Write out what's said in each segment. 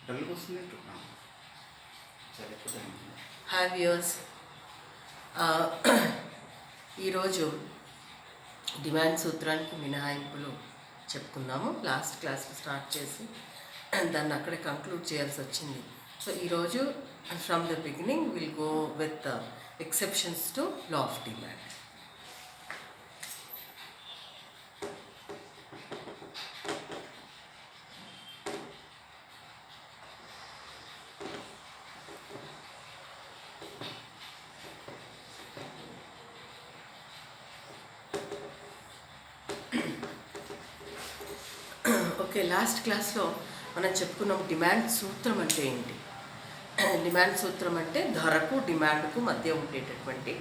Hi viewers, ఈరోజు demand సూత్రానికి మినహాయింపులు చెప్పుకుందాము. Last క్లాస్లో స్టార్ట్ చేసి దాన్ని అక్కడే కంక్లూడ్ చేయాల్సి వచ్చింది. సో ఈరోజు from the beginning will go with exceptions to law of demand. Okay, last క్లాస్లో మనం చెప్పుకున్నాం డిమాండ్ సూత్రం అంటే ఏంటి. డిమాండ్ సూత్రం అంటే ధరకు డిమాండ్కు మధ్య ఉండేటటువంటి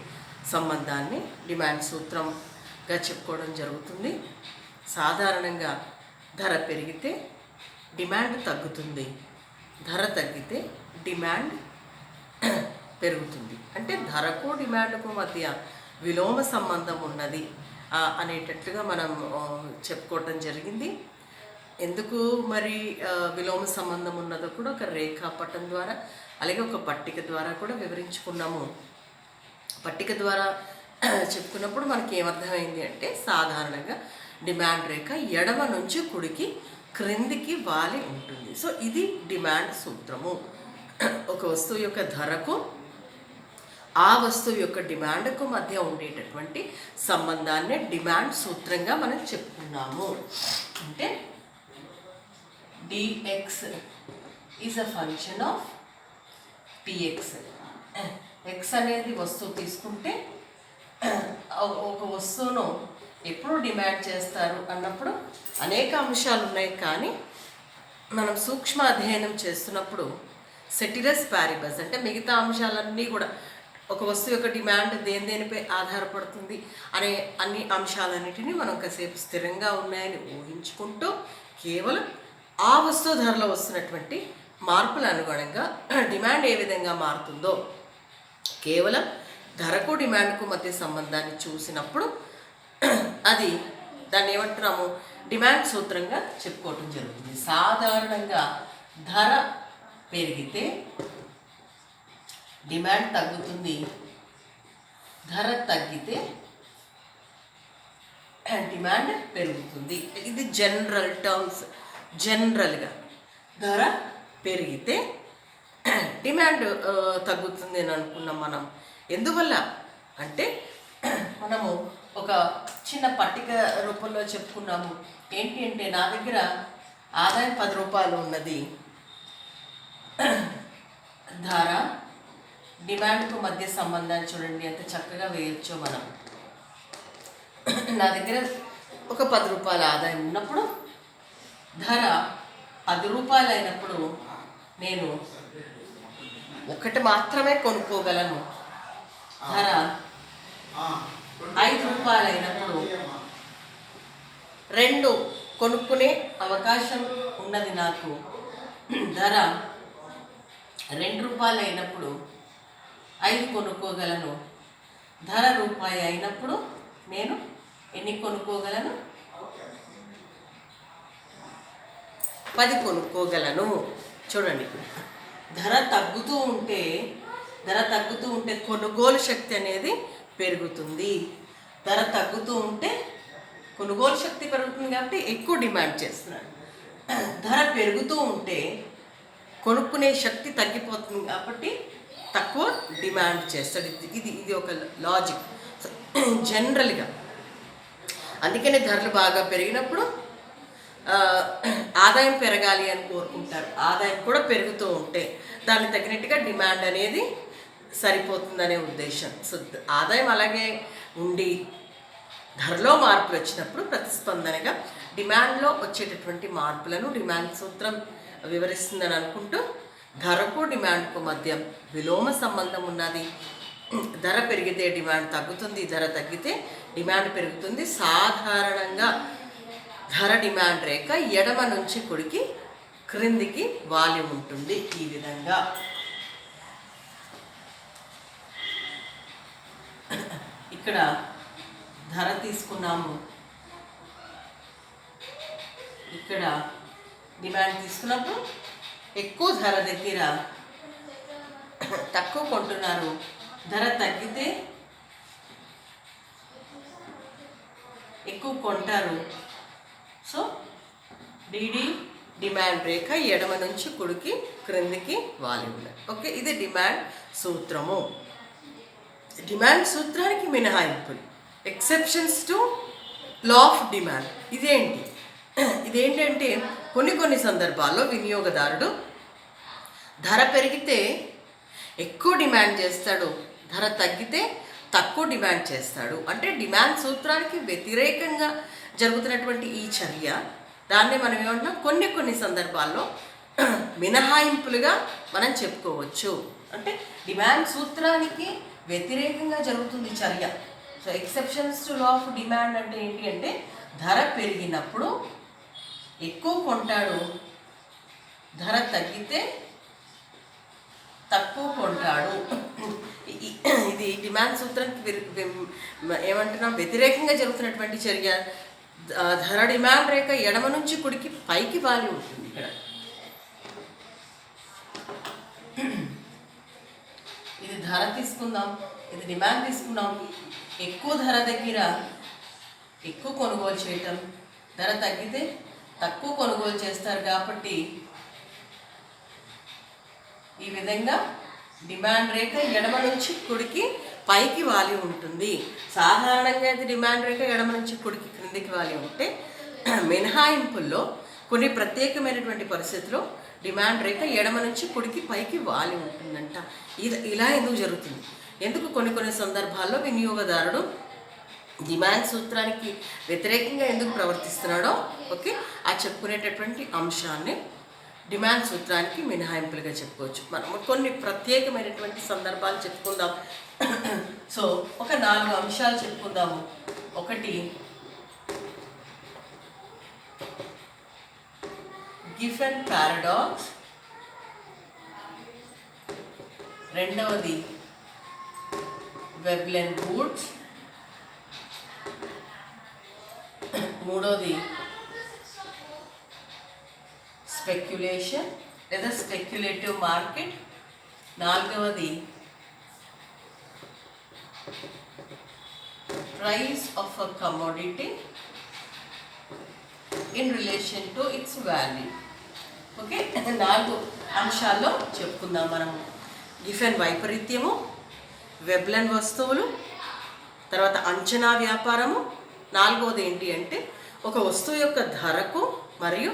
సంబంధాన్ని డిమాండ్ సూత్రంగా చెప్పుకోవడం జరుగుతుంది. సాధారణంగా ధర పెరిగితే డిమాండ్ తగ్గుతుంది, ధర తగ్గితే డిమాండ్ పెరుగుతుంది. అంటే ధరకు డిమాండ్కు మధ్య విలోమ సంబంధం ఉన్నది అనేటట్లుగా మనం చెప్పుకోవటం జరిగింది. ఎందుకు మరి విలోమ సంబంధం ఉన్నదో కూడా ఒక రేఖాపటం ద్వారా అలాగే ఒక పట్టిక ద్వారా కూడా వివరించుకున్నాము. పట్టిక ద్వారా చెప్పుకున్నప్పుడు మనకి ఏమర్థమైంది అంటే సాధారణంగా డిమాండ్ రేఖ ఎడమ నుంచి కుడికి క్రిందికి వాలి ఉంటుంది. సో ఇది డిమాండ్ సూత్రము. ఒక వస్తువు యొక్క ధరకు ఆ వస్తువు యొక్క డిమాండ్కు మధ్య ఉండేటటువంటి సంబంధాన్ని డిమాండ్ సూత్రంగా మనం చెప్పుకున్నాము. అంటే dx is a function of px. x అనేది వస్తువు తీసుకుంటే ఒక వస్తువును ఎప్పుడు డిమాండ్ చేస్తారు అన్నప్పుడు అనేక అంశాలు ఉన్నాయి. కానీ మనం సూక్ష్మ అధ్యయనం చేస్తున్నప్పుడు సెటిరస్ పారిబస్ అంటే మిగతా అంశాలన్నీ కూడా ఒక వస్తువు యొక్క డిమాండ్ దేనిపై ఆధారపడుతుంది అనే అన్ని అంశాలన్నిటినీ మనం కాసేపు స్థిరంగా ఉన్నాయని ఊహించుకుంటూ కేవలం ఆ వస్తువు ధరలో వస్తున్నటువంటి మార్పుల అనుగుణంగా డిమాండ్ ఏ విధంగా మారుతుందో కేవలం ధరకు డిమాండ్కు మధ్య సంబంధాన్ని చూసినప్పుడు అది దాన్ని ఏమంటున్నాము డిమాండ్ సూత్రంగా చెప్పుకోవటం జరుగుతుంది. సాధారణంగా ధర పెరిగితే డిమాండ్ తగ్గుతుంది, ధర తగ్గితే డిమాండ్ పెరుగుతుంది. ఇది జనరల్ టర్మ్స్. జనరల్గా ధర పెరిగితే డిమాండ్ తగ్గుతుంది అని అనుకున్నాం మనం. ఎందువల్ల అంటే మనము ఒక చిన్న పట్టిక రూపంలో చెప్పుకున్నాము. ఏంటి అంటే నా దగ్గర ఆదాయం 10 రూపాయలు ఉన్నది, ధర డిమాండ్కు మధ్య సంబంధాన్ని చూడండి ఎంత చక్కగా వేయొచ్చో మనం. నా దగ్గర ఒక 10 రూపాయల ఆదాయం ఉన్నప్పుడు ధర 10 రూపాయలు అయినప్పుడు నేను ఒకటి మాత్రమే కొనుక్కోగలను. ధర 5 రూపాయలు అయినప్పుడు 2 కొనుక్కునే అవకాశం ఉన్నది నాకు. ధర 2 రూపాయలు అయినప్పుడు 5 కొనుక్కోగలను. ధర రూపాయి అయినప్పుడు నేను ఎన్ని కొనుక్కోగలను? 10 కొనుక్కోగలను. చూడండి, ధర తగ్గుతూ ఉంటే కొనుగోలు శక్తి అనేది పెరుగుతుంది. ధర తగ్గుతూ ఉంటే కొనుగోలు శక్తి పెరుగుతుంది కాబట్టి ఎక్కువ డిమాండ్ చేస్తున్నాడు. ధర పెరుగుతూ ఉంటే కొనుక్కునే శక్తి తగ్గిపోతుంది కాబట్టి తక్కువ డిమాండ్ చేస్తాడు. ఇది ఒక లాజిక్ జనరల్గా. అందుకనే ధరలు బాగా పెరిగినప్పుడు ఆదాయం పెరగాలి అని కోరుకుంటారు. ఆదాయం కూడా పెరుగుతూ ఉంటే దానికి తగినట్టుగా డిమాండ్ అనేది సరిపోతుందనే ఉద్దేశం. సో ఆదాయం అలాగే ఉండి ధరలో మార్పులు వచ్చినప్పుడు ప్రతిస్పందనగా డిమాండ్లో వచ్చేటటువంటి మార్పులను డిమాండ్ సూత్రం వివరిస్తుందని అనుకుంటూ ధరకు డిమాండ్కు మధ్య విలోమ సంబంధం ఉన్నది. ధర పెరిగితే డిమాండ్ తగ్గుతుంది, ధర తగ్గితే డిమాండ్ పెరుగుతుంది. సాధారణంగా ధర డిమాండ్ రేఖ ఎడమ నుంచి కుడికి క్రిందికి వాలి ఉంటుంది. ఈ విధంగా ఇక్కడ ధర తీసుకున్నాము, ఇక్కడ డిమాండ్ తీసుకున్నప్పుడు ఎక్కువ ధర దగ్గర తక్కువ కొంటున్నారు, ధర తగ్గితే ఎక్కువ కొంటారు. సో డిడి డిమాండ్ రేఖ ఎడమ నుంచి కుడికి క్రిందికి వాలి ఉన్నాయి. ఓకే, ఇది డిమాండ్ సూత్రము. డిమాండ్ సూత్రానికి మినహాయింపులు, exceptions to law of demand. ఇదేంటంటే కొన్ని సందర్భాల్లో వినియోగదారుడు ధర పెరిగితే ఎక్కువ డిమాండ్ చేస్తాడు, ధర తగ్గితే తక్కువ డిమాండ్ చేస్తాడు. అంటే డిమాండ్ సూత్రానికి వ్యతిరేకంగా జరుగుతున్నటువంటి ఈ చర్య, దాన్ని మనం ఏమంటున్నాం, కొన్ని సందర్భాల్లో మినహాయింపులుగా మనం చెప్పుకోవచ్చు. అంటే డిమాండ్ సూత్రానికి వ్యతిరేకంగా జరుగుతుంది చర్య. So exceptions to law of demand అంటే ఏంటి అంటే, ధర పెరిగినప్పుడు ఎక్కువ కొంటాడు, ధర తగ్గితే తక్కువ కొంటాడు. ఇది డిమాండ్ సూత్రానికి ఏమంటున్నాం, వ్యతిరేకంగా జరుగుతున్నటువంటి చర్య. ధర డిమాండ్ రేఖ ఎడమ నుంచి కుడికి పైకి వాలి ఉంటుంది. ఇక్కడ ఇది ధర తీసుకుందాం, ఇది డిమాండ్ తీసుకుందాం. ఎక్కువ ధర దగ్గర ఎక్కువ కొనుగోలు చేయటం, ధర తగ్గితే తక్కువ కొనుగోలు చేస్తారు. కాబట్టి ఈ విధంగా డిమాండ్ రేఖ ఎడమ నుంచి కుడికి పైకి వాలి ఉంటుంది. సాధారణంగా ఇది డిమాండ్ రేఖ ఎడమ నుంచి కుడికి క్రిందికి వాలి ఉంటే, మినహాయింపుల్లో కొన్ని ప్రత్యేకమైనటువంటి పరిస్థితుల్లో డిమాండ్ రేఖ ఎడమ నుంచి కుడికి పైకి వాలి ఉంటుందంట. ఇలా ఎందుకు జరుగుతుంది? ఎందుకు కొన్ని సందర్భాల్లో వినియోగదారుడు డిమాండ్ సూత్రానికి వ్యతిరేకంగా ఎందుకు ప్రవర్తిస్తున్నాడో, ఓకే, ఆ చెప్పుకునేటటువంటి అంశాన్ని డిమాండ్ సూత్రానికి మినహాయింపులుగా చెప్పుకోవచ్చు. మనం కొన్ని ప్రత్యేకమైనటువంటి సందర్భాలు చెప్పుకుందాం. సో ఒక 4 అంశాలు చెప్పుకుందాము. ఒకటి, గిఫెన్ పారాడాక్స్. రెండవది వెబ్లెన్ వూడ్స్. మూడవది స్పెక్యులేషన్ లేదా స్పెక్యులేటివ్ మార్కెట్. నాలుగవది price of a commodity in relation to it's value. Okay, 4 అంశాల్లో చెప్పుకుందాం మనము. గిఫెన్ వైపరీత్యము, వెబ్లెన్ వస్తువులు, తర్వాత అంచనా వ్యాపారము, నాలుగవది ఏంటి అంటే ఒక వస్తువు యొక్క ధరకు మరియు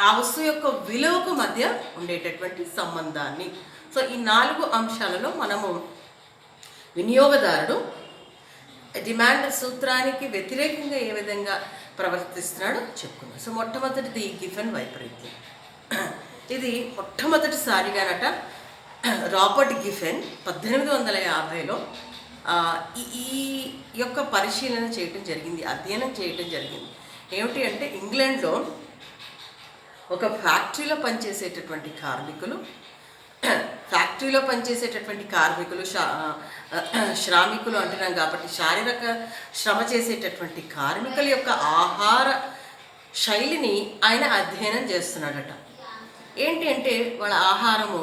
ఆ వస్తువు యొక్క విలువకు మధ్య ఉండేటటువంటి సంబంధాన్ని. సో ఈ 4 అంశాలలో మనము వినియోగదారుడు డిమాండ్ సూత్రానికి వ్యతిరేకంగా ఏ విధంగా ప్రవర్తిస్తున్నాడో చెప్పుకున్నాం. సో మొట్టమొదటిది గిఫెన్ వైపరీత్యం. ఇది మొట్టమొదటిసారిగానట రాబర్ట్ గిఫెన్ 1850లో ఈ యొక్క పరిశీలన చేయటం జరిగింది, అధ్యయనం చేయటం జరిగింది. ఏమిటి అంటే, ఇంగ్లాండ్లో ఒక ఫ్యాక్టరీలో పనిచేసేటటువంటి కార్మికులు శ్రామికులు అంటున్నాం కాబట్టి శారీరక శ్రమ చేసేటటువంటి కార్మికుల యొక్క ఆహార శైలిని ఆయన అధ్యయనం చేస్తున్నాడట. ఏంటి అంటే వాళ్ళ ఆహారము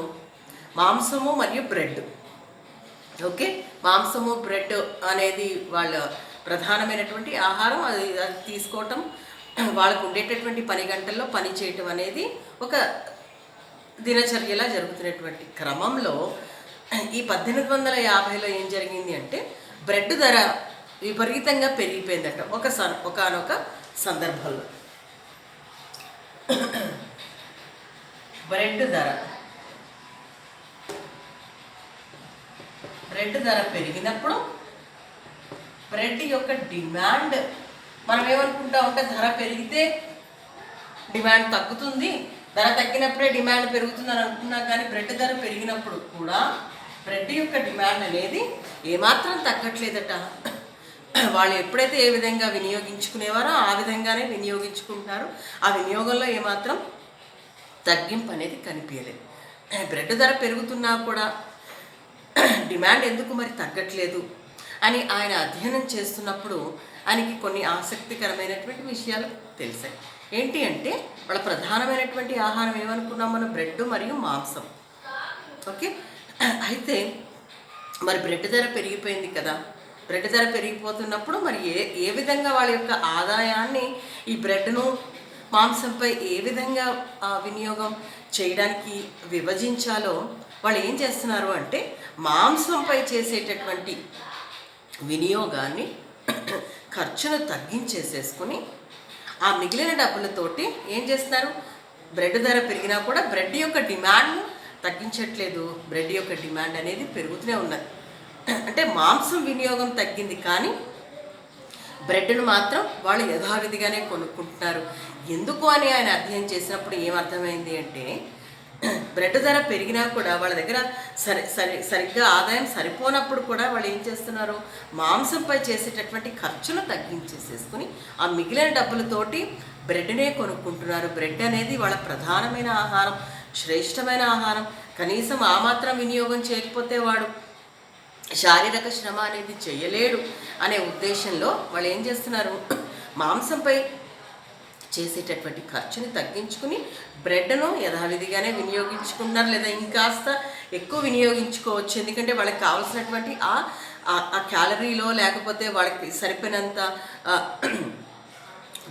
మాంసము మరియు బ్రెడ్. ఓకే, మాంసము బ్రెడ్ అనేది వాళ్ళ ప్రధానమైనటువంటి ఆహారం. అది తీసుకోవటం, వాళ్ళకు ఉండేటటువంటి పని గంటల్లో పని చేయటం అనేది ఒక దినచర్యలా జరుగుతున్నటువంటి క్రమంలో ఈ 1850లో ఏం జరిగింది అంటే, బ్రెడ్ ధర విపరీతంగా పెరిగిపోయిందట ఒకానొక సందర్భంలో. బ్రెడ్ ధర పెరిగినప్పుడు బ్రెడ్ యొక్క డిమాండ్, మనం ఏమనుకుంటా ఉంటే ధర పెరిగితే డిమాండ్ తగ్గుతుంది, ధర తగ్గినప్పుడే డిమాండ్ పెరుగుతుంది అని అనుకున్నా. కానీ బ్రెడ్ ధర పెరిగినప్పుడు కూడా బ్రెడ్ యొక్క డిమాండ్ అనేది ఏమాత్రం తగ్గట్లేదట. వాళ్ళు ఎప్పుడైతే ఏ విధంగా వినియోగించుకునేవారో ఆ విధంగానే వినియోగించుకుంటున్నారు. ఆ వినియోగంలో ఏమాత్రం తగ్గింపు అనేది కనిపించలేదు. బ్రెడ్ ధర పెరుగుతున్నా కూడా డిమాండ్ ఎందుకు మరి తగ్గట్లేదు అని ఆయన అధ్యయనం చేస్తున్నప్పుడు ఆయనకి కొన్ని ఆసక్తికరమైనటువంటి విషయాలు తెలిసాయి. ఏంటి అంటే వాళ్ళ ప్రధానమైనటువంటి ఆహారం ఏమనుకున్నాం మనం, బ్రెడ్ మరియు మాంసం. ఓకే, అయితే మరి బ్రెడ్ ధర పెరిగిపోయింది కదా. బ్రెడ్ ధర పెరిగిపోతున్నప్పుడు మరి ఏ విధంగా వాళ్ళ యొక్క ఆదాయాన్ని ఈ బ్రెడ్ను మాంసంపై ఏ విధంగా వినియోగం చేయడానికి విభజించాలో వాళ్ళు ఏం చేస్తున్నారు అంటే, మాంసంపై చేసేటటువంటి వినియోగాన్ని ఖర్చును తగ్గించేసేసుకుని ఆ మిగిలిన డబ్బులతోటి ఏం చేస్తున్నారు, బ్రెడ్ ధర పెరిగినా కూడా బ్రెడ్ యొక్క డిమాండ్ తగ్గించట్లేదు, బ్రెడ్ యొక్క డిమాండ్ అనేది పెరుగుతూనే ఉన్నది. అంటే మాంసం వినియోగం తగ్గింది కానీ బ్రెడ్ను మాత్రం వాళ్ళు యథావిధిగానే కొనుక్కుంటున్నారు. ఎందుకు అని ఆయన అధ్యయనం చేసినప్పుడు ఏమర్థమైంది అంటే, బ్రెడ్ ధర పెరిగినా కూడా వాళ్ళ దగ్గర సరిగ్గా ఆదాయం సరిపోనప్పుడు కూడా వాళ్ళు ఏం చేస్తున్నారు, మాంసంపై చేసేటటువంటి ఖర్చును తగ్గించేసేసుకుని ఆ మిగిలిన డబ్బులతోటి బ్రెడ్నే కొనుక్కుంటున్నారు. బ్రెడ్ అనేది వాళ్ళ ప్రధానమైన ఆహారం, శ్రేష్టమైన ఆహారం. కనీసం ఆ మాత్రం వినియోగం చేయకపోతే వాడు శారీరక శ్రమ అనేది చేయలేడు అనే ఉద్దేశంలో వాళ్ళు ఏం చేస్తున్నారు, మాంసంపై చేసేటటువంటి ఖర్చుని తగ్గించుకుని బ్రెడ్ను యథావిధిగానే వినియోగించుకుంటున్నారు, లేదా ఇంకాస్త ఎక్కువ వినియోగించుకోవచ్చు. ఎందుకంటే వాళ్ళకి కావాల్సినటువంటి ఆ క్యాలరీలో లేకపోతే వాళ్ళకి సరిపోయినంత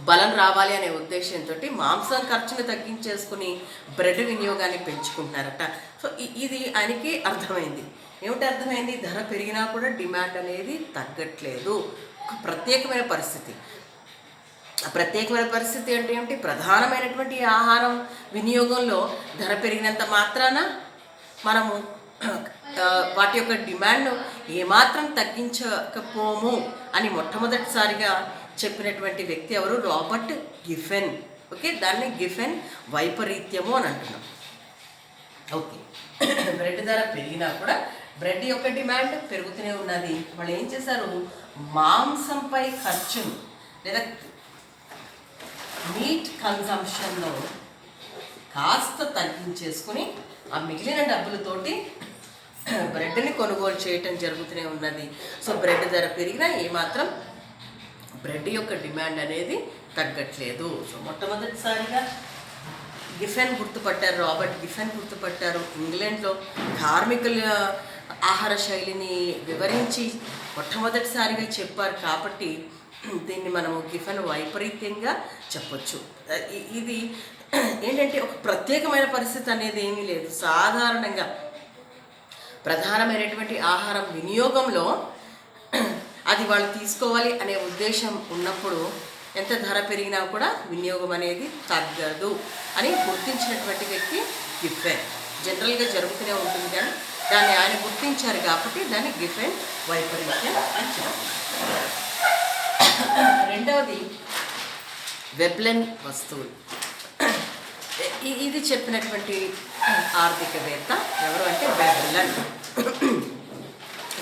బలం రావాలి అనే ఉద్దేశంతో మాంసం ఖర్చును తగ్గించేసుకుని బ్రెడ్ వినియోగాన్ని పెంచుకుంటున్నారట. సో ఇది ఆయనకి అర్థమైంది. ఏమిటి అర్థమైంది, ధర పెరిగినా కూడా డిమాండ్ అనేది తగ్గట్లేదు. ఒక ప్రత్యేకమైన పరిస్థితి. ప్రత్యేకమైన పరిస్థితి అంటే ఏమిటి, ప్రధానమైనటువంటి ఆహారం వినియోగంలో ధర పెరిగినంత మాత్రాన మనము వాటి యొక్క డిమాండ్ ఏమాత్రం తగ్గించకపోము అని మొట్టమొదటిసారిగా చెప్పినటువంటి వ్యక్తి ఎవరు, రాబర్ట్ గిఫెన్. ఓకే, దాన్ని గిఫెన్ వైపరీత్యము అని అంటున్నాం. ఓకే, బ్రెడ్ ధర పెరిగినా కూడా బ్రెడ్ యొక్క డిమాండ్ పెరుగుతూనే ఉన్నది. వాళ్ళు ఏం చేశారు, మాంసంపై ఖర్చును లేదా మీట్ కన్జంప్షన్లో కాస్త తగ్గించేసుకుని ఆ మిగిలిన డబ్బులతోటి బ్రెడ్ని కొనుగోలు చేయటం జరుగుతూనే ఉన్నది. సో బ్రెడ్ ధర పెరిగినా ఏమాత్రం బ్రెడ్ యొక్క డిమాండ్ అనేది తగ్గట్లేదు. సో మొట్టమొదటిసారిగా గిఫెన్ గుర్తుపట్టారు, రాబర్ట్ గిఫెన్ గుర్తుపట్టారు. ఇంగ్లాండ్లో కార్మికుల ఆహార శైలిని వివరించి మొట్టమొదటిసారిగా చెప్పారు. కాబట్టి దీన్ని మనము గిఫెన్ వైపరీత్యంగా చెప్పొచ్చు. ఇది ఏంటంటే ఒక ప్రత్యేకమైన పరిస్థితి అనేది ఏమీ లేదు. సాధారణంగా ప్రధానమైనటువంటి ఆహారం వినియోగంలో అది వాళ్ళు తీసుకోవాలి అనే ఉద్దేశం ఉన్నప్పుడు ఎంత ధర పెరిగినా కూడా వినియోగం అనేది తగ్గదు అని గుర్తించినటువంటి వ్యక్తి గిఫెన్. జనరల్గా జరుగుతూనే ఉంటుంది కానీ దాన్ని ఆయన గుర్తించారు కాబట్టి దాన్ని గిఫెన్ వైపరీత్యం అని చెప్పారు. రెండవది వెబ్లెన్ వస్తువులు. ఇది చెప్పినటువంటి ఆర్థికవేత్త ఎవరు అంటే వెబ్లెన్.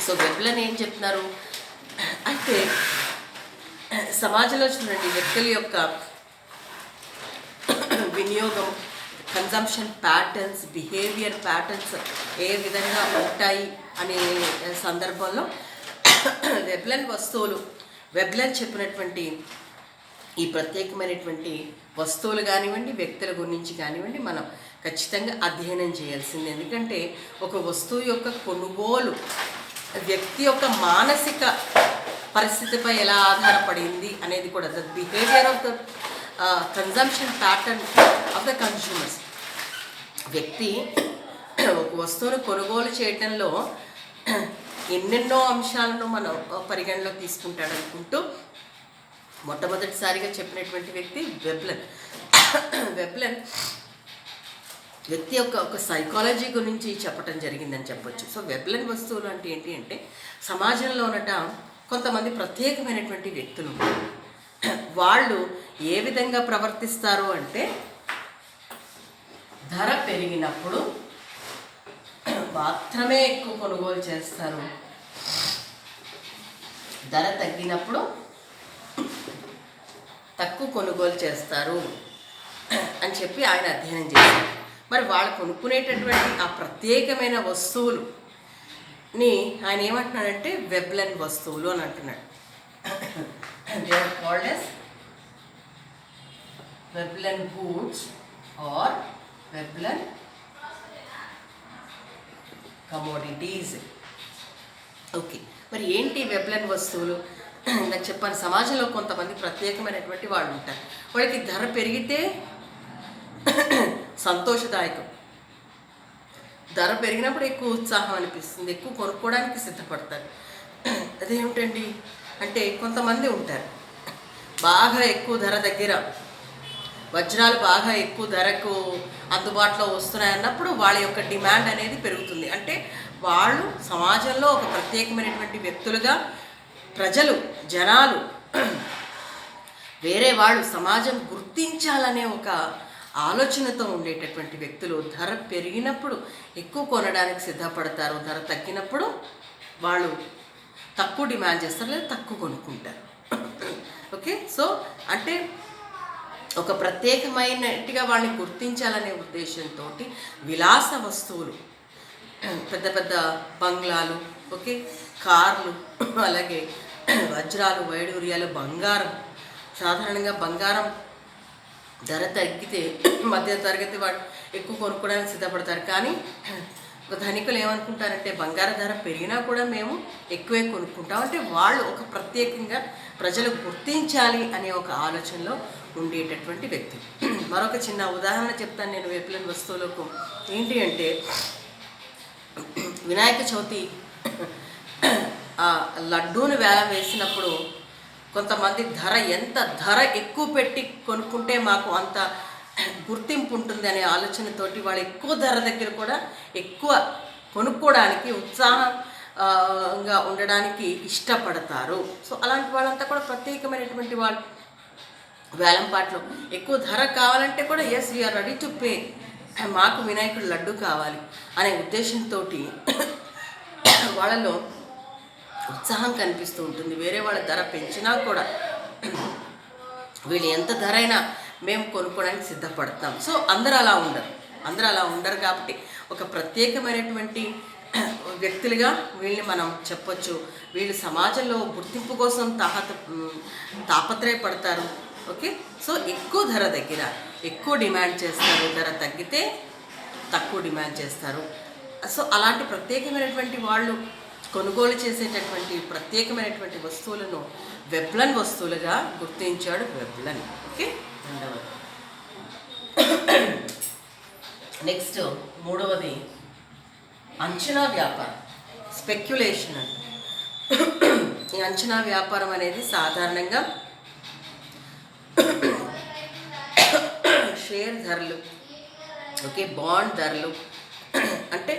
సో వెబ్లెన్ ఏం చెప్తున్నారు అంటే, సమాజంలో చూడండి వ్యక్తుల యొక్క వినియోగం, కన్జంప్షన్ ప్యాటర్న్స్, బిహేవియర్ ప్యాటర్న్స్ ఏ విధంగా ఉంటాయి అనే సందర్భంలో వెబ్లెన్ వస్తువులు, వెబ్లెన్ చెప్పినటువంటి ఈ ప్రత్యేకమైనటువంటి వస్తువులు కానివ్వండి, వ్యక్తుల గురించి కానివ్వండి మనం ఖచ్చితంగా అధ్యయనం చేయాల్సింది. ఎందుకంటే ఒక వస్తువు యొక్క కొనుగోలు వ్యక్తి యొక్క మానసిక పరిస్థితిపై ఎలా ఆధారపడింది అనేది కూడా, the behaviour of the consumption pattern of the consumers. వ్యక్తి ఒక వస్తువును కొనుగోలు చేయటంలో ఎన్నెన్నో అంశాలను మనం పరిగణలో తీసుకుంటాడు అనుకుంటూ మొట్టమొదటిసారిగా చెప్పినటువంటి వ్యక్తి వెబ్లెన్. వెబ్లెన్ వ్యక్తి యొక్క ఒక సైకాలజీ గురించి చెప్పడం జరిగిందని చెప్పొచ్చు. సో వెబ్లెన్ వస్తువులు అంటే ఏంటి అంటే, సమాజంలో ఉన్నట కొంతమంది ప్రత్యేకమైనటువంటి వ్యక్తులు వాళ్ళు ఏ విధంగా ప్రవర్తిస్తారు అంటే, ధర పెరిగినప్పుడు మాత్రమే ఎక్కువ కొనుగోలు చేస్తారు, ధర తగ్గినప్పుడు తక్కువ కొనుగోలు చేస్తారు అని చెప్పి ఆయన అధ్యయనం చేశారు. మరి వాళ్ళు కొనుక్కునేటటువంటి ఆ ప్రత్యేకమైన వస్తువులుని ఆయన ఏమంటున్నాడంటే వెబ్లెన్ వస్తువులు అని అంటున్నాడు. They are called as Veblen goods or Veblen commodities. Okay, మరి ఏంటి వెబ్లెన్ వస్తువులు? నాకు చెప్పాను, సమాజంలో కొంతమంది ప్రత్యేకమైనటువంటి వాళ్ళు ఉంటారు. వాళ్ళకి ధర పెరిగితే సంతోషదాయకం, ధర పెరిగినప్పుడు ఎక్కువ ఉత్సాహం అనిపిస్తుంది, ఎక్కువ కొనుక్కోవడానికి సిద్ధపడతారు. అదేమిటండి అంటే, కొంతమంది ఉంటారు బాగా ఎక్కువ ధర దగ్గర వజ్రాలు బాగా ఎక్కువ ధరకు అందుబాటులో వస్తున్నాయి అన్నప్పుడు వాళ్ళ యొక్క డిమాండ్ అనేది పెరుగుతుంది. అంటే వాళ్ళు సమాజంలో ఒక ప్రత్యేకమైనటువంటి వ్యక్తులుగా, ప్రజలు, జనాలు, వేరే వాళ్ళు సమాజం గుర్తించాలనే ఒక ఆలోచనతో ఉండేటటువంటి వ్యక్తులు ధర పెరిగినప్పుడు ఎక్కువ కొనడానికి సిద్ధపడతారు, ధర తగ్గినప్పుడు వాళ్ళు తక్కువ డిమాండ్ చేస్తారు లేదా తక్కువ కొనుక్కుంటారు. ఓకే, సో అంటే ఒక ప్రత్యేకమైనట్టుగా వాళ్ళని గుర్తించాలనే ఉద్దేశంతో విలాస వస్తువులు, పెద్ద పెద్ద బంగ్లాలు, ఓకే, కార్లు, అలాగే వజ్రాలు, వైడూర్యాలు, బంగారం. సాధారణంగా బంగారం ధర తగ్గితే మధ్య తరగతి వాళ్ళు ఎక్కువ కొనుక్కోవడానికి సిద్ధపడతారు. కానీ ధనికులు ఏమనుకుంటారంటే బంగారం ధర పెరిగినా కూడా మేము ఎక్కువే కొనుక్కుంటాం. అంటే వాళ్ళు ఒక ప్రత్యేకంగా ప్రజలు గుర్తించాలి అనే ఒక ఆలోచనలో ఉండేటటువంటి వ్యక్తి. మరొక చిన్న ఉదాహరణ చెప్తాను నేను వెబ్లెన్ వస్తువులకు. ఏంటి అంటే, వినాయక చవితి లడ్డూను వేలం వేసినప్పుడు కొంతమంది ఎంత ధర ఎక్కువ పెట్టి కొనుక్కుంటే మాకు అంత గుర్తింపు ఉంటుంది అనే ఆలోచనతోటి వాళ్ళు ఎక్కువ ధర దగ్గర కూడా ఎక్కువ కొనుక్కోవడానికి, ఉత్సాహంగా ఉండడానికి ఇష్టపడతారు. సో అలాంటి వాళ్ళంతా కూడా ప్రత్యేకమైనటువంటి వాళ్ళు. వేలంపాట్లో ఎక్కువ ధర కావాలంటే కూడా yes we are ready to pay, మాకు వినాయకుడు లడ్డు కావాలి అనే ఉద్దేశంతో వాళ్ళలో ఉత్సాహం కనిపిస్తూ ఉంటుంది. వేరే వాళ్ళ ధర పెంచినా కూడా వీళ్ళు ఎంత ధర అయినా మేము కొనుక్కోవడానికి సిద్ధపడతాం. సో అందరూ అలా ఉండరు కాబట్టి ఒక ప్రత్యేకమైనటువంటి వ్యక్తులుగా వీళ్ళని మనం చెప్పొచ్చు. వీళ్ళు సమాజంలో గుర్తింపు కోసం తాపత్రయపడతారు. ఓకే, సో ఎక్కువ ధర దగ్గర ఎక్కువ డిమాండ్ చేస్తారు, ధర తగ్గితే తక్కువ డిమాండ్ చేస్తారు. సో అలాంటి ప్రత్యేకమైనటువంటి వాళ్ళు కొనుగోలు చేసేటటువంటి ప్రత్యేకమైనటువంటి వస్తువులను వెబ్లెన్ వస్తువులుగా గుర్తించాడు వెబ్లెన్. ఓకే, రెండవది. నెక్స్ట్ మూడవది అంచనా వ్యాపారం, స్పెక్యులేషన్ అని. ఈ అంచనా వ్యాపారం అనేది సాధారణంగా షేర్ ధరలు, ఓకే, బాండ్ ధరలు, అంటే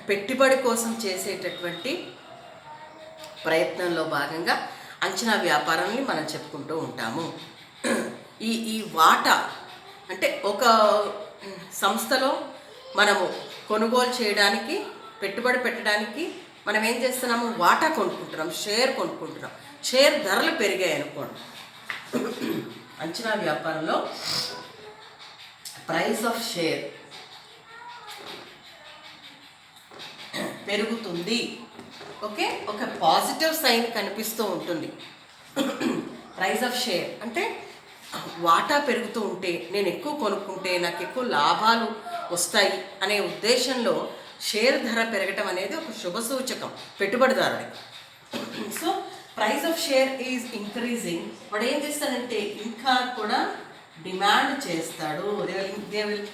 పెట్టుబడి కోసం చేసేటటువంటి ప్రయత్నంలో భాగంగా అంచనా వ్యాపారాన్ని మనం చెప్పుకుంటూ ఉంటాము. ఈ వాటా అంటే ఒక సంస్థలో మనము కొనుగోలు చేయడానికి, పెట్టుబడి పెట్టడానికి మనం ఏం చేస్తున్నాము, వాటా కొనుక్కుంటున్నాం, షేర్ కొనుక్కుంటున్నాం. షేర్ ధరలు పెరిగాయి అనుకోండి, అంచనా వ్యాపారంలో ప్రైస్ ఆఫ్ షేర్ పెరుగుతుంది. ఓకే, ఒక పాజిటివ్ సైన్ కనిపిస్తూ ఉంటుంది. ప్రైస్ ఆఫ్ షేర్ అంటే వాటా పెరుగుతూ ఉంటే, నేను ఎక్కువ కొనుక్కుంటే నాకు ఎక్కువ లాభాలు వస్తాయి అనే ఉద్దేశంలో షేర్ ధర పెరగటం అనేది ఒక శుభ సూచకం పెట్టుబడిదారుడికి. So price of share is increasing. వాడు ఏం చేస్తాడంటే ఇంకా కూడా డిమాండ్ చేస్తాడు. దే విల్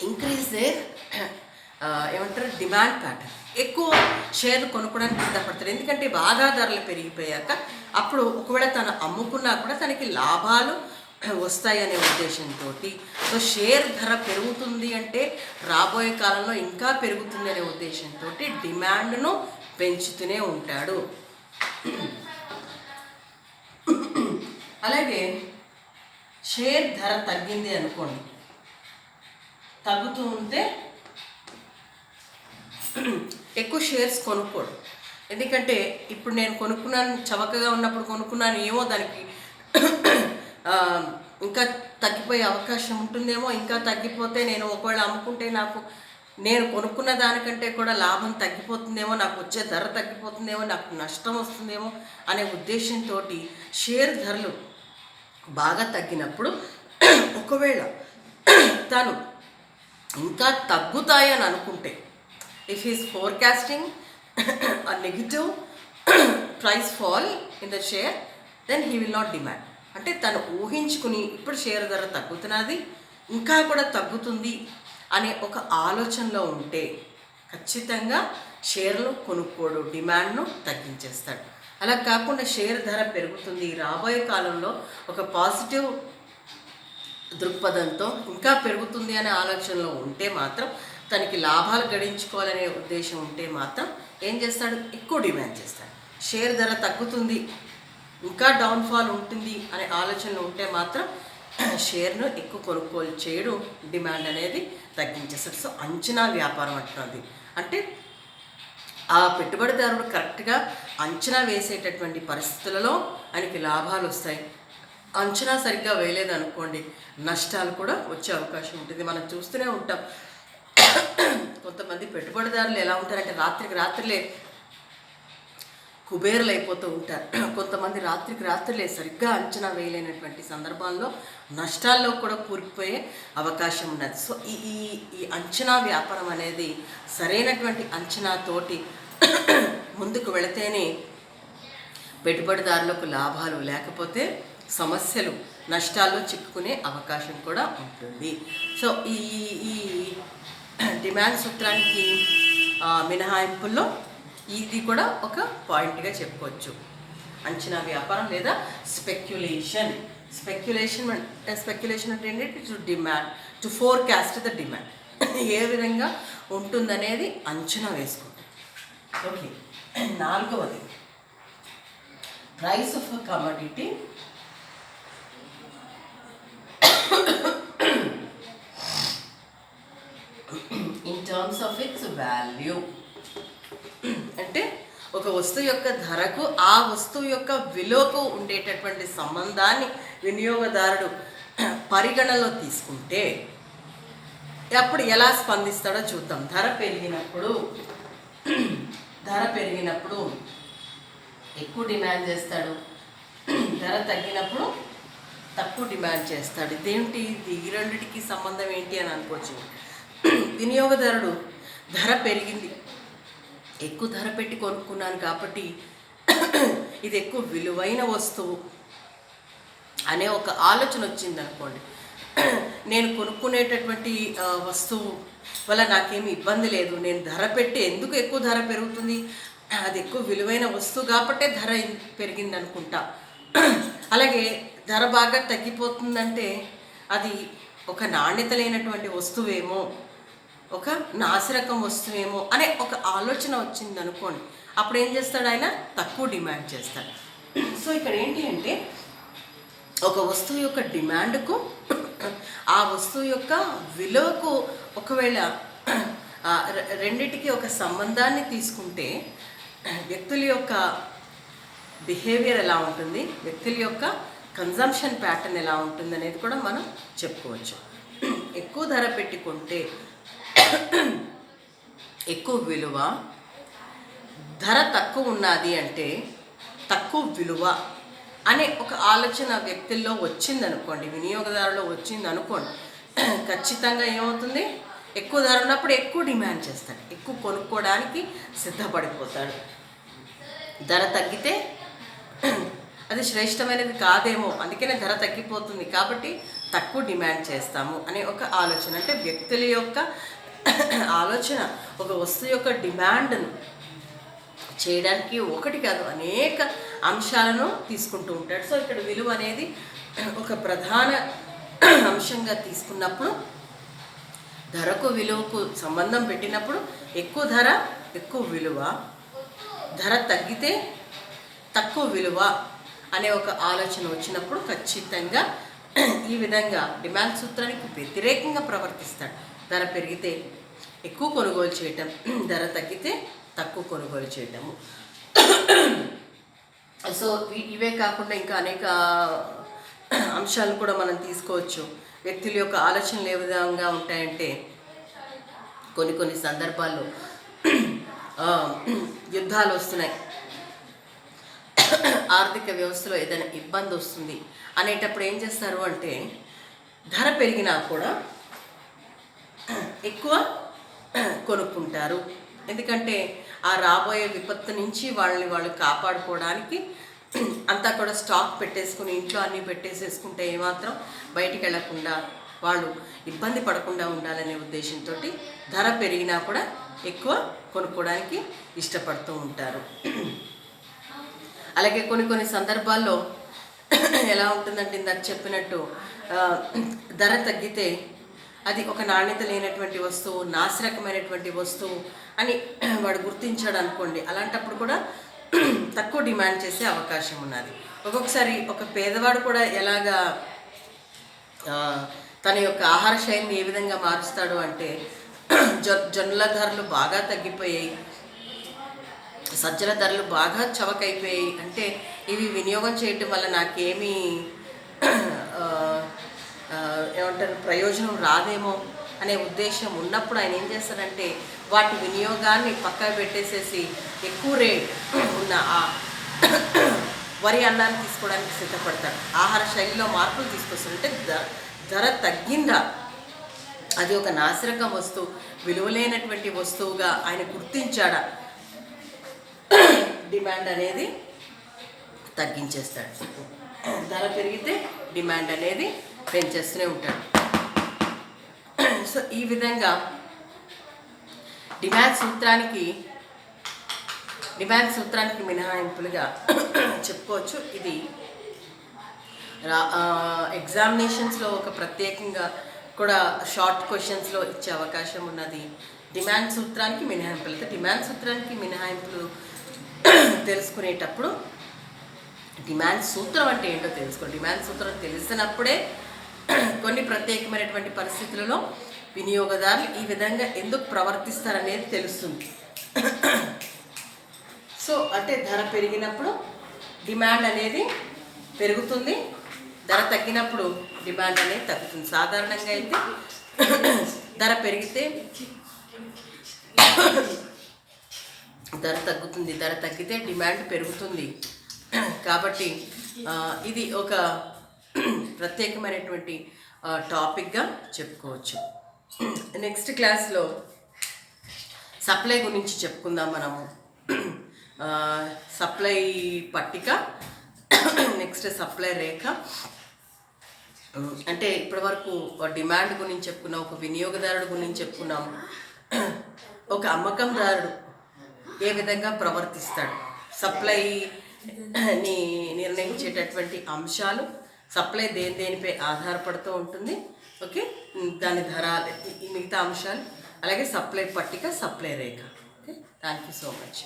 ఇంక్రీజ్ దేర్ ఏమంటారు, డిమాండ్ ప్యాటర్న్. ఎక్కువ షేర్లు కొనుక్కోవడానికి సిద్ధపడతారు. ఎందుకంటే బాగా ధరలు పెరిగిపోయాక అప్పుడు ఒకవేళ తను అమ్ముకున్నా కూడా తనకి లాభాలు వస్తాయనే ఉద్దేశంతో, సో షేర్ ధర పెరుగుతుంది అంటే రాబోయే కాలంలో ఇంకా పెరుగుతుంది అనే ఉద్దేశంతో డిమాండ్ను పెంచుతూనే ఉంటాడు. అలాగే షేర్ ధర తగ్గింది అనుకోండి, తగ్గుతూ ఉంటే ఎక్కువ షేర్స్ కొనుక్కోడు. ఎందుకంటే ఇప్పుడు నేను కొనుక్కున్నాను, చవకగా ఉన్నప్పుడు కొనుక్కున్నాను, ఏమో దానికి ఇంకా తగ్గిపోయే అవకాశం ఉంటుందేమో, ఇంకా తగ్గిపోతే నేను ఒకవేళ అమ్ముకుంటే నాకు నేను కొనుక్కున్న దానికంటే కూడా లాభం తగ్గిపోతుందేమో, నాకు వచ్చే ధర తగ్గిపోతుందేమో, నాకు నష్టం వస్తుందేమో అనే ఉద్దేశంతో షేర్ ధరలు బాగా తగ్గినప్పుడు ఒకవేళ తను ఇంకా తగ్గుతాయని అనుకుంటే, if is forecasting a negative price fall in the share, then he will not demand. అంటే తను ఊహించుకుని ఇప్పుడు షేర్ ధర తగ్గుతున్నది, ఇంకా కూడా తగ్గుతుంది అనే ఒక ఆలోచనలో ఉంటే ఖచ్చితంగా షేర్లు కొనుక్కోడు, డిమాండ్ను తగ్గించేస్తాడు. అలా కాకుండా షేర్ ధర పెరుగుతుంది, రాబోయే కాలంలో ఒక పాజిటివ్ దృక్పథంతో ఇంకా పెరుగుతుంది అనే ఆలోచనలో ఉంటే మాత్రం, తనకి లాభాలు గడించుకోవాలనే ఉద్దేశం ఉంటే మాత్రం ఏం చేస్తాడు, ఎక్కువ డిమాండ్ చేస్తాడు. షేర్ ధర తగ్గుతుంది, ఇంకా డౌన్ఫాల్ ఉంటుంది అనే ఆలోచనలో ఉంటే మాత్రం షేర్ను ఎక్కువ కొనుగోలు చేయడం, డిమాండ్ అనేది తగ్గించేస్తాడు. సో అంచనా వ్యాపారం అంటున్నది అంటే ఆ పెట్టుబడిదారుడు కరెక్ట్గా అంచనా వేసేటటువంటి పరిస్థితులలో ఆయనకి లాభాలు వస్తాయి. అంచనా సరిగ్గా వేయలేదు అనుకోండి, నష్టాలు కూడా వచ్చే అవకాశం ఉంటుంది. మనం చూస్తూనే ఉంటాం, కొంతమంది పెట్టుబడిదారులు ఎలా ఉంటారంటే రాత్రికి రాత్రులే కుబేరులు అయిపోతూ ఉంటారు. కొంతమంది రాత్రికి రాత్రులే సరిగ్గా అంచనా వేయలేనటువంటి సందర్భాల్లో నష్టాల్లో కూడా కూరుకుపోయే అవకాశం ఉన్నది. సో ఈ అంచనా వ్యాపారం అనేది సరైనటువంటి అంచనాతోటి ముందుకు వెళితేనే పెట్టుబడిదారులకు లాభాలు, లేకపోతే సమస్యలు, నష్టాల్లో చిక్కుకునే అవకాశం కూడా ఉంటుంది. సో ఈ డిమాండ్ సూత్రానికి మినహాయింపుల్లో ఇది కూడా ఒక పాయింట్గా చెప్పుకోవచ్చు. అంచనా వ్యాపారం లేదా స్పెక్యులేషన్. స్పెక్యులేషన్ అంటే ఏంటంటే to demand, to forecast the demand, ఏ విధంగా ఉంటుందనేది అంచనా వేసుకుంటాం. ఓకే, నాలుగవది price of a commodity in terms of its value. అంటే ఒక వస్తువు యొక్క ధరకు ఆ వస్తువు యొక్క విలువకు ఉండేటటువంటి సంబంధాన్ని వినియోగదారుడు పరిగణలో తీసుకుంటే అప్పుడు ఎలా స్పందిస్తాడో చూద్దాం. ధర పెరిగినప్పుడు ఎక్కువ డిమాండ్ చేస్తాడు, ధర తగ్గినప్పుడు తక్కువ డిమాండ్ చేస్తాడు. ఇదేంటి, ఈ రెండిటికి సంబంధం ఏంటి అని అనుకోవచ్చు. వినియోగదారుడు ధర పెరిగింది, ఎక్కువ ధర పెట్టి కొనుక్కున్నాను కాబట్టి ఇది ఎక్కువ విలువైన వస్తువు అనే ఒక ఆలోచన వచ్చింది అనుకోండి. నేను కొనుక్కునేటటువంటి వస్తువు వల్ల నాకేమి ఇబ్బంది లేదు, నేను ధర పెట్టి ఎందుకు ఎక్కువ ధర పెరుగుతుంది, అది ఎక్కువ విలువైన వస్తువు కాబట్టే ధర పెరిగింది అనుకుంటా. అలాగే ధర బాగా తగ్గిపోతుందంటే అది ఒక నాణ్యత లేనటువంటి వస్తువేమో, ఒక నాసిరకం వస్తువేమో అనే ఒక ఆలోచన వచ్చింది అనుకోండి. అప్పుడు ఏం చేస్తాడు, ఆయన తక్కువ డిమాండ్ చేస్తాడు. సో ఇక్కడ ఏంటి అంటే ఒక వస్తువు యొక్క డిమాండ్కు ఆ వస్తువు యొక్క విలువకు ఒకవేళ రెండిటికి ఒక సంబంధాన్ని తీసుకుంటే వ్యక్తుల యొక్క బిహేవియర్ ఎలా ఉంటుంది, వ్యక్తుల యొక్క కన్జంప్షన్ ప్యాటర్న్ ఎలా ఉంటుంది అనేది కూడా మనం చెప్పుకోవచ్చు. ఎక్కువ ధర పెట్టుకుంటే ఎక్కువ విలువ, ధర తక్కువ ఉన్నది అంటే తక్కువ విలువ అనే ఒక ఆలోచన వ్యక్తుల్లో వచ్చిందనుకోండి, వినియోగదారులో వచ్చిందనుకోండి, ఖచ్చితంగా ఏమవుతుంది, ఎక్కువ ధర ఉన్నప్పుడు ఎక్కువ డిమాండ్ చేస్తాడు, ఎక్కువ కొనుక్కోవడానికి సిద్ధపడిపోతాడు. ధర తగ్గితే అది శ్రేష్టమైనది కాదేమో, అందుకనే ధర తగ్గిపోతుంది కాబట్టి తక్కువ డిమాండ్ చేస్తాము అనే ఒక ఆలోచన. అంటే వ్యక్తుల యొక్క ఆలోచన ఒక వస్తువు యొక్క డిమాండ్ను చేయడానికి ఒకటి కాదు అనేక అంశాలను తీసుకుంటూ ఉంటాడు. సో ఇక్కడ విలువ అనేది ఒక ప్రధాన అంశంగా తీసుకున్నప్పుడు, ధరకు విలువకు సంబంధం పెట్టినప్పుడు ఎక్కువ ధర ఎక్కువ విలువ, ధర తగ్గితే తక్కువ విలువ అనే ఒక ఆలోచన వచ్చినప్పుడు ఖచ్చితంగా ఈ విధంగా డిమాండ్ సూత్రానికి వ్యతిరేకంగా ప్రవర్తిస్తాడు. ధర పెరిగితే ఎక్కువ కొనుగోలు చేయటం, ధర తగ్గితే తక్కువ కొనుగోలు చేయటము. సో ఇవే కాకుండా ఇంకా అనేక అంశాలు కూడా మనం తీసుకోవచ్చు. వ్యక్తుల యొక్క ఆలోచనలు ఏ విధంగా ఉంటాయంటే కొన్ని సందర్భాల్లో యుద్ధాలు వస్తున్నాయి, ఆర్థిక వ్యవస్థలో ఏదైనా ఇబ్బంది వస్తుంది అనేటప్పుడు ఏం చేస్తారు అంటే ధర పెరిగినా కూడా ఎక్కువ కొనుక్కుంటారు. ఎందుకంటే ఆ రాబోయే విపత్తు నుంచి వాళ్ళు కాపాడుకోవడానికి అంతా కూడా స్టాక్ పెట్టేసుకుని ఇంట్లో అన్నీ పెట్టేసేసుకుంటే ఏమాత్రం బయటికి వెళ్లకుండా వాళ్ళు ఇబ్బంది పడకుండా ఉండాలనే ఉద్దేశంతో ధర పెరిగినా కూడా ఎక్కువ కొనుక్కోవడానికి ఇష్టపడుతూ ఉంటారు. అలాగే కొన్ని సందర్భాల్లో ఎలా ఉంటుందంటే ఇందాక చెప్పినట్టు ధర తగ్గితే అది ఒక నాణ్యత లేనటువంటి వస్తువు, నాసిరకమైనటువంటి వస్తువు అని వాడు గుర్తించాడు అనుకోండి, అలాంటప్పుడు కూడా తక్కువ డిమాండ్ చేసే అవకాశం ఉన్నది. ఒక్కొక్కసారి ఒక పేదవాడు కూడా ఎలాగా తన యొక్క ఆహార శైలిని ఏ విధంగా మారుస్తాడు అంటే జొన్నల ధరలు బాగా తగ్గిపోయాయి, సజ్జల ధరలు బాగా చవకైపోయాయి, అంటే ఇవి వినియోగం చేయటం వల్ల నాకేమీ ఏమంటారు ప్రయోజనం రాదేమో అనే ఉద్దేశం ఉన్నప్పుడు ఆయన ఏం చేస్తారంటే వాటి వినియోగాన్ని పక్కకు పెట్టేసేసి ఎక్కువ రేట్ ఉన్న ఆ వరి అన్నాన్ని తీసుకోవడానికి సిద్ధపడతాడు. ఆహార శైలిలో మార్పులు తీసుకొస్తారు. అంటే ధర తగ్గిందా, అది ఒక నాసిరకం వస్తువు, విలువలేనటువంటి వస్తువుగా ఆయన గుర్తించాడా, డిమాండ్ అనేది తగ్గించేస్తాడు. ధర పెరిగితే డిమాండ్ అనేది పెంచేస్తూనే ఉంటాడు. సో ఈ విధంగా డిమాండ్ సూత్రానికి మినహాయింపులుగా చెప్పుకోవచ్చు. ఇది ఎగ్జామినేషన్స్లో ఒక ప్రత్యేకంగా కూడా షార్ట్ క్వశ్చన్స్లో ఇచ్చే అవకాశం ఉన్నది. డిమాండ్ సూత్రానికి మినహాయింపులు. అయితే డిమాండ్ సూత్రానికి మినహాయింపులు తెలుసుకునేటప్పుడు డిమాండ్ సూత్రం అంటే ఏంటో తెలుసుకోండి. డిమాండ్ సూత్రం తెలిసినప్పుడే కొన్ని ప్రత్యేకమైనటువంటి పరిస్థితులలో వినియోగదారులు ఈ విధంగా ఎందుకు ప్రవర్తిస్తారనేది తెలుస్తుంది. సో అంటే ధర పెరిగినప్పుడు డిమాండ్ అనేది పెరుగుతుంది, ధర తగ్గినప్పుడు డిమాండ్ అనేది తగ్గుతుంది. సాధారణంగా అయితే ధర పెరిగితే ధర తగ్గుతుంది, ధర తగ్గితే డిమాండ్ పెరుగుతుంది. కాబట్టి ఇది ఒక ప్రత్యేకమైనటువంటి టాపిక్గా చెప్పుకోవచ్చు. నెక్స్ట్ క్లాస్లో సప్లై గురించి చెప్పుకుందాం మనము. సప్లై పట్టిక, నెక్స్ట్ సప్లై రేఖ. అంటే ఇప్పటివరకు డిమాండ్ గురించి చెప్పుకున్నాం, ఒక వినియోగదారుడు గురించి చెప్పుకున్నాం, ఒక అమ్మకందారుడు ఏ విధంగా ప్రవర్తిస్తాడు, సప్లైని నిర్ణయించేటటువంటి అంశాలు, సప్లై దేనిపై ఆధారపడుతూ ఉంటుంది, ఓకే, దాని ధర, ఈ మిగతా అంశాలు, అలాగే సప్లై పట్టిక, supply Rekha. Okay, thank you so much.